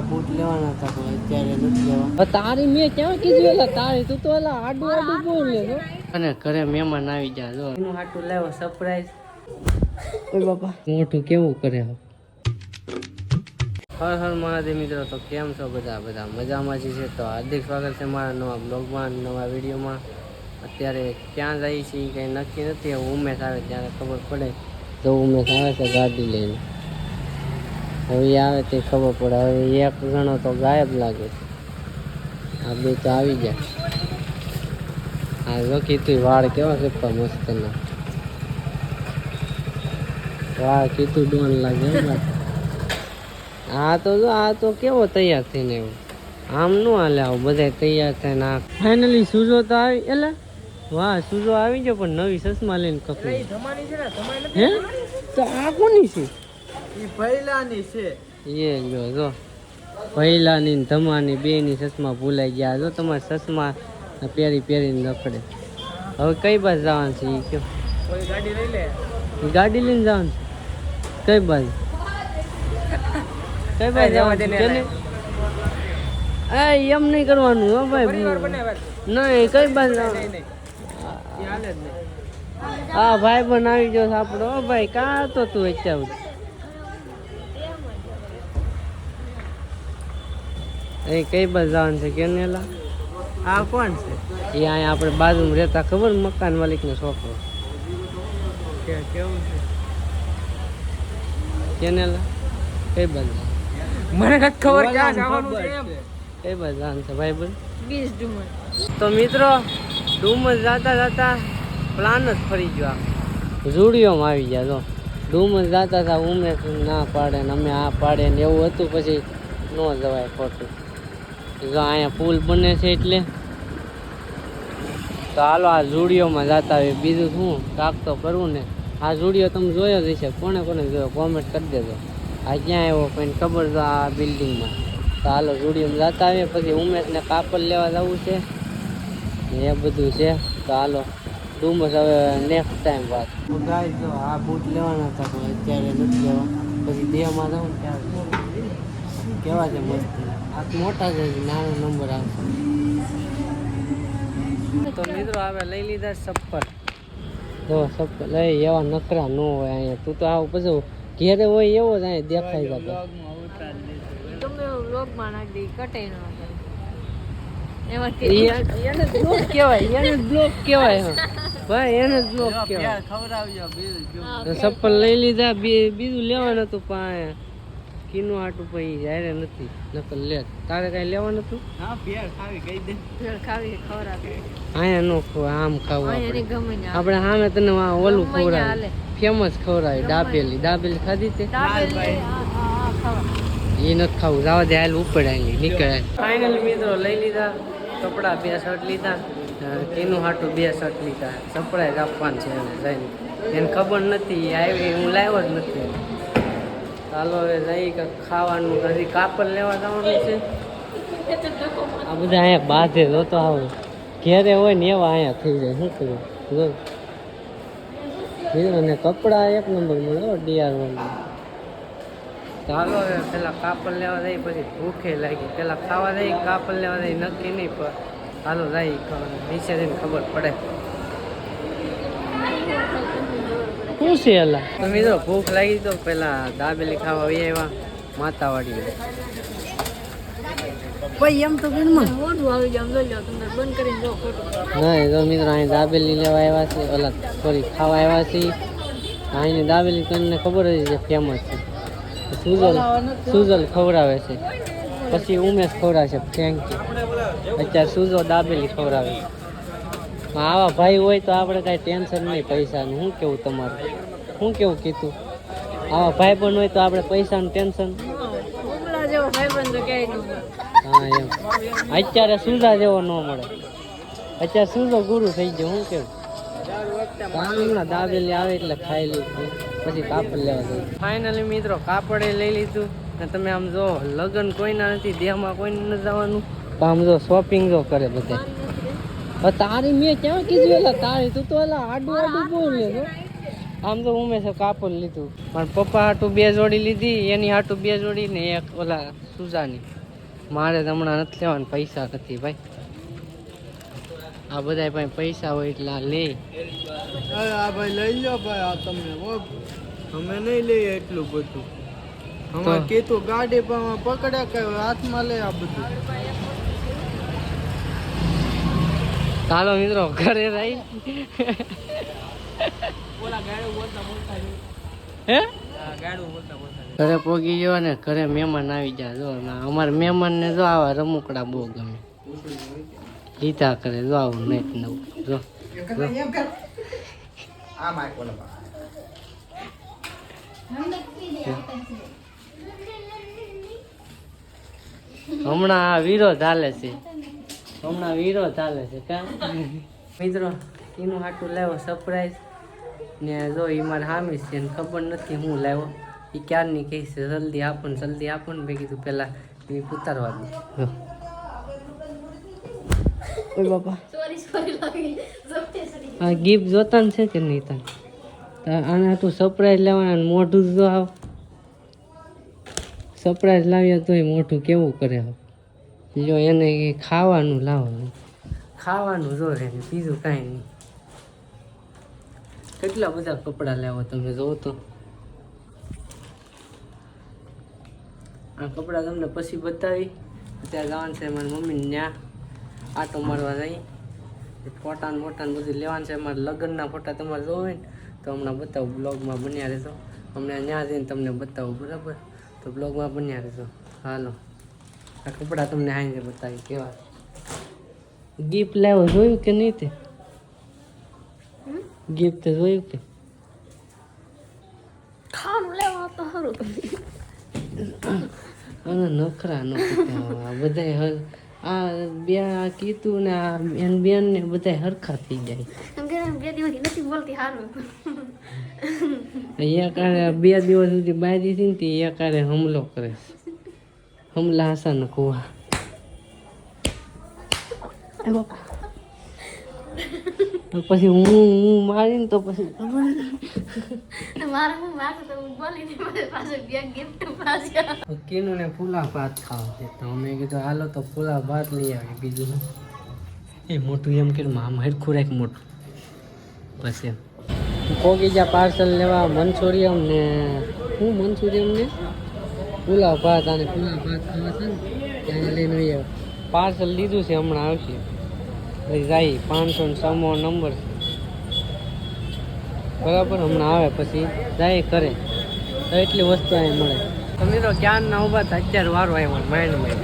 Boot લેવાના હતા પણ અત્યારે નથી લેવા. તારી મેં ક્યાં કીધું એલા તારી તું તો એલા આડું આડું બોલ લેજો. અને ઘરે મહેમાન આવી ગયા જો એનું હાટું લાવ્યો સરપ્રાઈઝ. ઓય બાપા મોટું કેવું કરે હર હર મહાદેવ મિત્રો. તો કેમ છો બધા મજામાં જ છે. તો હાર્દિક સ્વાગત છે મારા નવા બ્લોગમાં, નવા વિડીયોમાં. અત્યારે ક્યાં જાય છે કંઈ નક્કી નથી. ઉમેશ આવે ત્યારે ખબર પડે. તો ઉમેશ આવે છે ગાડી લઈને. હવે આવે તે ખબર પડે. હવે એક જણો તો ગાયબ લાગે છે. આ બે તો આવી ગયા. આ જો કીધું વાળ કેવા કેવા મસ્ત ના વાળ કીધું ડોન લાગે. આ તો કેવો તૈયાર થઈને એવું આમ નો હાલે. આવું બધા તૈયાર થઈને આ ફાઇનલી સૂજો તો આવી. એટલે વાહ સૂજો આવી ગયો પણ નવી ચશ્મા લઈને કપડી. હે તો આ કોની છે? એ પહેલાની છે. એ લ્યો જો પહેલાની ને ધમાની બેની ચશ્મા ભૂલાઈ ગયા. જો તમારા ચશ્મા પહેરીને રખડે. હવે કઈ બાજુ જવાનું છે એ કયો? કોઈ ગાડી લઈ લે. ગાડી લઈને જવાનું છે કઈ બાજુ? કઈ બાજુ જવાનું છે? એમ નહીં કરવાનું હો ભાઈ. નહીં કઈ બાજુ જવાનું? હા ભાઈ બન આવી ગયો આપણો. ભાઈ કાં હતો તું અત્યારે? એ કઈ બાજુ જવાનું છે કે નેલા? આ કોણ છે? એ અહીંયા આપણે બાજુમાં રહેતા ખબર મકાન માલિક નો છોકરો. કેવું છે કે નેલા? કઈ બાજુ? મને નથી ખબર ક્યાં જવાનું છે. કઈ બાજુ જવાનું છે ભાઈ બન? બીજ ડુમર. તો મિત્રો ડુમર જાતા પ્લાન જ ફરી ગયો. ઝુડિયોમાં આવી ગયા. જો ડુમર જાતા હતા ઉમેશ ના પાડે ને અમે આ પાડે ને એવું હતું. પછી ન જવાય ખોટું. જો અહીંયા પુલ બને છે એટલે તો હાલો આ ઝુડિયોમાં જતા હોય. બીજું શું કાક તો કરવું ને. આ ઝુડિયો તમે જોયો જ હશે. કોને જોયો કોમેન્ટ કરી દેજો. આ ક્યાં આવ્યો કોઈને ખબર તો આ બિલ્ડિંગમાં. તો હાલો ઝુડિયોમાં જતા આવીએ. પછી ઉમેશને કાપડ લેવા જવું છે એ બધું છે. તો હાલો ડુમસ હવે નેક્સ્ટ ટાઈમ વાત. ગાઈસ જો આ બૂટ લેવાના હતા પણ અત્યારે નથી લેવા. પછી દેહમાં જાઉં ત્યારે કેવા છે મસ્ત. આ મોટા છે નાનો નંબર આવશે. તો મિત્રો હવે લઈ લીધા ચપ્પલ. જો ચપ્પલ લઈ એવા નખરા ન હોય અહીંયા. તું તો આવું પછી ઘેરે હોય એવો જ અહીંયા દેખાઈ જતો. તમે વ્લોગમાં નાખી દઈ કટાઈ ન એને બ્લોક કહેવાય. એને બ્લોક કહેવાય. ભાઈ એને જ બ્લોક કહેવાય. ચપ્પલ લઈ લીધા. બીજું લેવાનું હતું પણ કીનું હાટું પછી જ્યારે નથી નકલ લે. તારે કઈ લેવાનું હતું? હા ભેળ ખાવી કહી દે. ભેળ ખાવી ખવડાવે. અહીંયા નો ખવાય આમ ખાવું આપણે સામે તને ઓલું ખવડાવે ફેમસ ખવડાવે દાબેલી ખાધી તે? એ નથી ખાવું. જવા દે હાલ ઉપર નીકળે. ફાઇનલી મિત્રો લઈ લીધા કપડા. 2 શર્ટ લીધા. કીનું હાટું 2 શર્ટ લીધા. સરપ્રાઈઝ આપવાનું છે જઈને. એને ખબર નથી આવી. હું લાવ્યો જ નથી. ચાલો હવે જઈ ખાવાનું. હજી કાપડ લેવા જવાનું છે. આ બધા અહીંયા બાંધે જોતો આવું ઘેરે હોય ને એવા અહીંયા થઈ જાય. શું કરું જો અને કપડા એક નંબર મળે ડીઆર વાળા. ચાલો હવે પેલા કાપડ લેવા જઈએ. પછી ભૂખે લાગી. પેલા ખાવા જઈએ કાપડ લેવા જઈએ નક્કી નહીં પણ ચાલો જઈ નીચે જઈને ખબર પડે શું છે. એલા તો મિત્રો ભૂખ લાગી તો પેલા દાબેલી ખાવા આવ્યા માતાવાડી. ભાઈ એમ તો ઘરમાં આવી જાવ તમને બંધ કરીને જો ફોટો. નહીં તો મિત્રો અહીં દાબેલી લેવા આવ્યા છે. ઓલા સોરી ખાવા આવ્યા છે. અહીંની દાબેલી તમને ખબર જ છે ફેમસ છે. સુજલ ખવડાવે છે. પછી ઉમેશ ખવડાવે છે. Thank you. અત્યારે સુજો દાબેલી ખવડાવે છે. આવા ભાઈ હોય તો આપણે કાંઈ ટેન્શન નહીં પૈસાનું. શું કેવું તમારું? શું કેવું કીધું? આવા ભાઈ પણ હોય તો આપણે પૈસાનું ટેન્શન. હા એમ અત્યારે સુજા જેવો ન મળે. અત્યારે સુજો ગુરુ થઈ ગયો. શું કેવું? હમણાં દાબેલી આવે એટલે ખાઈ લીધું. પછી કાપડ લેવા જઈએ. ફાઇનલી મિત્રો કાપડે લઈ લીધું. ને તમે આમ જો લગ્ન કોઈના નથી. દેહમાં કોઈને નથી જવાનું. આમ જો શોપિંગ જો કરે બધા. તારી મેં ક્યાં કીધું એલા તારી તું તો એલા આડું બોલ લેજો. આમ તો ઉમેશે કાપડ લીધું પણ પપ્પા હાટું 2 જોડી લીધી. એની હાટું 2 જોડી ને એક ઓલા સુજાની. મારે તો હમણાં નથી લેવાના, પૈસા નથી ભાઈ. આ બધા પાસે પૈસા હોય એટલે આ લે. આ ભાઈ લઈ લો ભાઈ, આ તમને અમે નહીં લઈએ એટલું બધું. અમારે કીધું ગાડી પકડે કે હાથમાં લે આ બધું. ચાલો મિત્રો ઘરે રહી. હે ઘરે પોગી ગયો ને ઘરે મહેમાન આવી જાય. જો અમારા મહેમાન ને જો આવા રમકડા બહુ ગમે, લીધા કરે. જો આવું નહીં નવું. જો હમણાં વિરોધ હાલે છે, હમણાં વિરોધ હાલે છે કા મિત્રો. એનું હાટું લાવ્યો સરપ્રાઈઝ ને જો એ મારે હામી છે ને ખબર નથી હું લાવ્યો. એ ક્યારની કહે છે જલ્દી આપો ને જલ્દી આપો ને. મેં કીધું પહેલાં એ ઉતારવા દે. ઓય બાપા આ ગિફ્ટ જોતા ને છે કે નહીં તને? આને હાટું સરપ્રાઈઝ લેવાના. મોઢું જો આવ સરપ્રાઈઝ લાવ્યા તોય મોઢું કેવું કરે. જો એને ખાવાનું લાવવાનું, ખાવાનું જોરે ને બીજું કાંઈ નહીં. કેટલા બધા કપડાં લાવો તમે જોવો તો. આ કપડાં તમને પછી બતાવી. અત્યારે જવાનું છે મારી મમ્મીને ત્યાં આટો મારવા જઈ. ફોટા ને ફોટા ને બધું લેવાનું છે. મારા લગ્નના ફોટા તમારે જોવે ને તો હમણાં બતાવું. બ્લોગમાં બન્યા રહેશો. હમણાં ત્યાં જઈને તમને બતાવું, બરાબર? તો બ્લોગમાં બન્યા રહેશો. હાલો આ કપડાં તમને હાઈને બતાવી કેવા. ગિફ્ટ લાવ્યો જોયું કે નહીં? તે ગિફ્ટ જોયું કે? ખાવાનું લેવા તો સારું. અને નખરા નખરા બધા આ બે કીધું ને આ બેન ને બધા હરખા થઈ જાય. બે દિવસ નથી બોલતી સારું. એકારે 2 દિવસ સુધી બાજી હતી ને તે એકારે હુમલો કરે. હમલા હસન કુવા. પછી હું મારીને તો પછી કીનું ને ફૂલા ભાત ખાવા છે તો અમે કીધું હાલો તો ફૂલા ભાત લઈ આવી. બીજું એ મોટું એમ કે આમ હરખું રાખ મોટું. બસ એમ પોગી જા પાર્સલ લેવા. મંચુરિયમ ને હું મંચુરિયમ ને ફૂલા ભાત અને ફૂલા ભાત ખાવા છે ને ત્યાં લઈને આવ્યા. પાર્સલ લીધું છે, હમણાં આવશે. પછી જાય 500 નંબર છે, બરાબર? હમણાં આવે પછી જાય કરે તો એટલી વસ્તુ અહીં મળે. તો મિત્રો ક્યારના ઊભા હતા, અત્યારે વારો આવ્યો માઇન્ડમાં.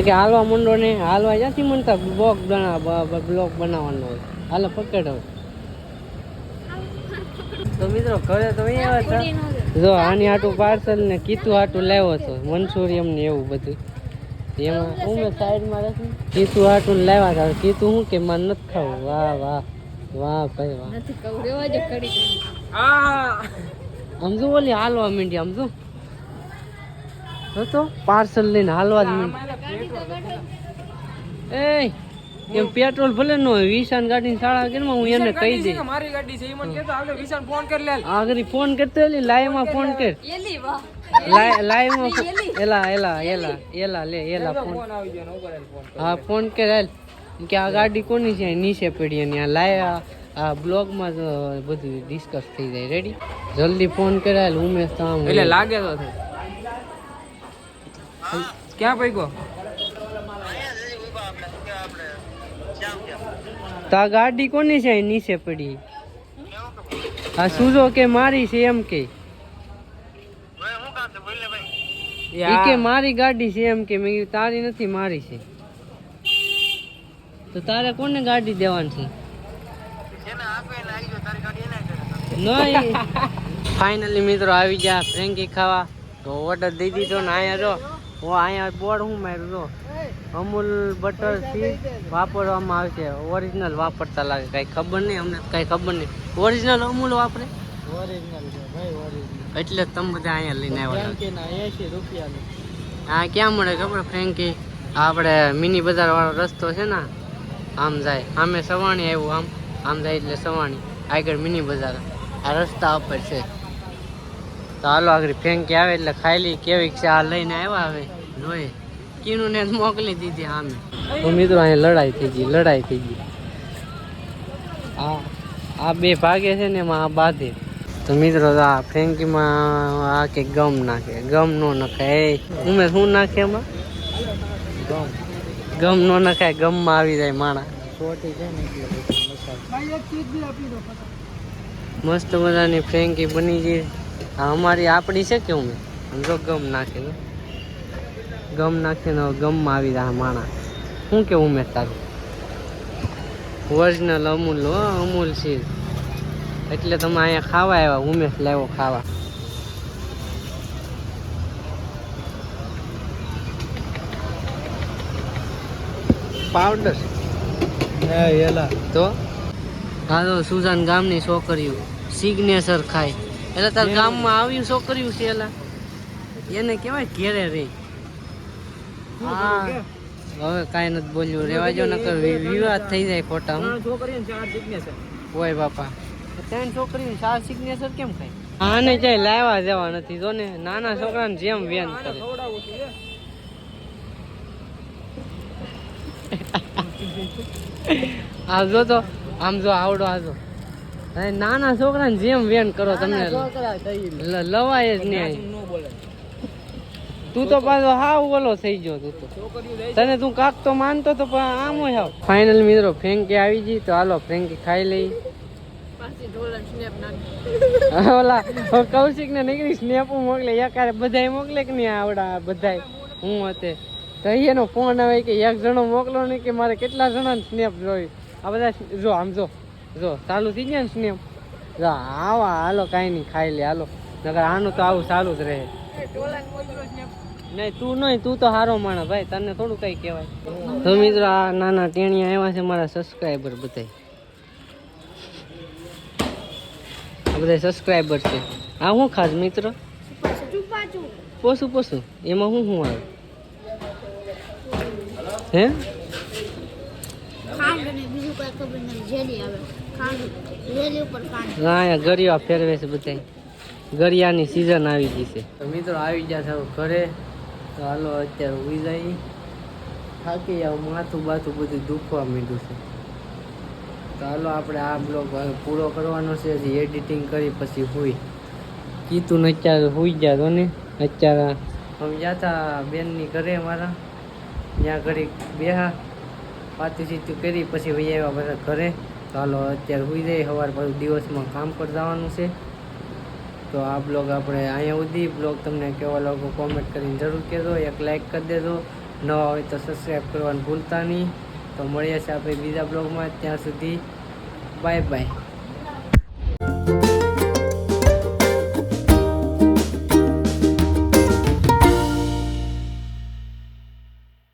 કે હાલવા માંડો ને હાલવા જ્યાંથી મળતા બ્લોગ બનાવવાનો હોય. હાલો પકડ હવે. તો મિત્રો ઘરે તો અહીંયા આવ્યા હતા. જો આની હાટું પાર્સલ ને કીધું હાટું લાવ્યો હતો મંચુરિયમ ને એવું બધું. એમાં હું મેં સાઈડમાં રાખી કીધું હાટું લાવ્યા હતા. કીધું હું કે મારે નથી ખાવું. વાહ વાહ વાહ ભાઈ વાહ. આમ જો ઓલી હાલવા માંડી. આમ જો તો પાર્સલ લઈને હાલવા જ માંડી. એ એમ પેટ્રોલ ભલે ન હોય. વિશાન ગાડી શાળા કેમાં હું એને કહી દઈ. મારી ગાડી છે ઈ મને કહેતો હાલો વિશાન ફોન કરી લે. આગળ ફોન કરતો એલી લાઈવ માં ફોન કર. લાઈવ માં એલા લે એલા ફોન આવી ગયો ને ઉપર ફોન. હા ફોન કર હાલ કે આ ગાડી કોની છે નીચે પડી. અને આ લાઈવ આ બ્લોગમાં તો બધું ડિસ્કસ થઈ જાય. રેડી જલ્દી ફોન કર હાલ. ઉમેશ તો આમ એટલે લાગે તો છે. ક્યાં પૈગો? તો આ ગાડી કોની છે નીચે પડી. આ સુજો કે મારી છે એમ કે. ઈ કે મારી ગાડી છે એમ કે. મેં કીધું તારી નથી મારી છે. તો તારે કોને ગાડી દેવાની છે? નહીં. ફાઇનલી મિત્રો આવી ગયા ફ્રેન્કી ખાવા. તો ઓર્ડર દઈ દીધો ને અહીંયા જો હું અહીંયા બોર્ડ હું માર્યું જો અમૂલ બટર ચીઝ વાપરવામાં આવે છે. ઓરિજિનલ વાપરતા લાગે. કાંઈ ખબર નહીં અમને, કાંઈ ખબર નહીં. ઓરિજિનલ અમૂલ વાપરે ઓરિજિનલ છે ભાઈ, ઓરિજિનલ. એટલે તમે બધા અહીંયા લઈને આવ્યા. ફ્રેન્કીના 80 રૂપિયાની. હા ક્યાં મળે ખબર ફ્રેન્કી? આપણે મિની બજાર વાળો રસ્તો છે ને આમ જાય. આમે સવાણી આવ્યું આમ જાય એટલે સવાણી આગળ મિની બજાર. આ રસ્તા ઉપર છે. તો હાલો આગળ ફેંકી આવે એટલે ખાઈ લઈ કેવી છે. આ લઈને આવ્યા હવે જોઈએ કીનું ને મોકલી દીધી આમે. તો મિત્રો અહીંયા લડાઈ થઈ ગઈ. આ બે ભાગે છે ને એમાં આ બાંધે. તો મિત્રો આ ફ્રેન્કીમાં આ કે ગમ નાખે, ગમ નો નખાય. ઉમેશ શું નાખે એમાં? ગમ નો નખાય, ગમમાં આવી જાય માણા. મસ્ત મજાની ફ્રેન્કી બની ગઈ. આ અમારી આપણી છે કે ઉમેશ જો ગમ નાખે, ગમ નાખીને ગમમાં આવી જાય માણા. શું કે ઉમેશ તારું? ઓરિજિનલ અમૂલ હો, અમૂલ છે એટલે તમે અહીંયા ખાવા આવ્યા. ઉમેશ લાવ્યો ખાવા. પાવડર તો હા તો સુજાન ગામની છોકરીઓ સિગ્નેચર ખાય એટલે તાર ગામમાં આવ્યું છોકરીઓ છે એલા એને કહેવાય ઘેરે રહી. હા હવે કાંઈ નથી બોલ્યું, રેવા જો નકર વિવાદ થઈ જાય ખોટા. ઓય બાપા 3 છોકરીને 4 સિગ્નેચર કેમ ખાય? આને ક્યાંય લાવવા જવા નથી. જો ને નાના છોકરાને જેમ વેન કરે. આ જો તો આમ જો આવડો આજો નાના છોકરાને જેમ વેન કરો તમને લવાય જ નહીં. તું તો પાછો હાવ ઓલો થઈ ગયો. તું તો તને તું કાક તો માનતો તો પણ આમ હોય હાવ. ફાઇનલ મિત્રો ફ્રેન્કી આવી ગઈ તો હાલો ફ્રેન્કી ખાઈ લઈ. ઓલા કૌશિક ને નીકળી સ્નેપ મોકલે એકારે બધાય મોકલે કે નહીં આવડા બધાય હું હતે તો એનો ફોન આવે કે એક જણો મોકલો નહીં કે મારે કેટલા જણા સ્નેપ જોઈ. આ બધા જો આમ જો ચાલુ થઈ ગયા ને સ્નેપ. જો આવા હાલો કાંઈ નહીં ખાઈ લે હાલો નકર આનું તો આવું ચાલુ જ રહે. નહીં તું નહીં, તું તો હારો માણસ ભાઈ, તને થોડું કઈ કહેવાય. તો મિત્રો આ નાના ટેણિયા આવ્યા છે મારા સબસ્ક્રાઈબર બધા સબસ્ક્રાઈબર છે. આ શું ખાસ મિત્ર? પોસું એમાં શું આવે હે? હા ગરિયા ફેરવે છે બધા. ગરિયાની સિઝન આવી ગઈ છે. તો મિત્રો આવી ગયા છે ઘરે. તો હાલો અત્યારે ઉઈ જાય. થાકી જાવ, માથું બાથું બધું દુખવા માંડ્યું છે. તો હાલો આપણે આ બ્લોગ પૂરો કરવાનો છે. હજી એડિટિંગ કરી પછી હુઈ કીધું ને અત્યારે હુઈ ગયા તો ને. અત્યારે અમે ગયા હતા બેનની ઘરે મારા, ત્યાં ઘડી બેહા પાતી સીતું કરી પછી વહી આવ્યા બધા ઘરે. તો હાલો અત્યારે હુઈ જાય. સવાર પાછું દિવસમાં કામ પર જવાનું છે. તો આ બ્લોગ આપણે અહીંયા સુધી. બ્લોગ તમને કેવા લાગો કોમેન્ટ કરીને જરૂર કહેજો. એક લાઈક કરી દેજો. નવા હોય તો સબસ્ક્રાઈબ કરવાનું ભૂલતા નહીં. તો મળીએ છીએ આપણે બીજા બ્લોગમાં. ત્યાં સુધી બાય બાય.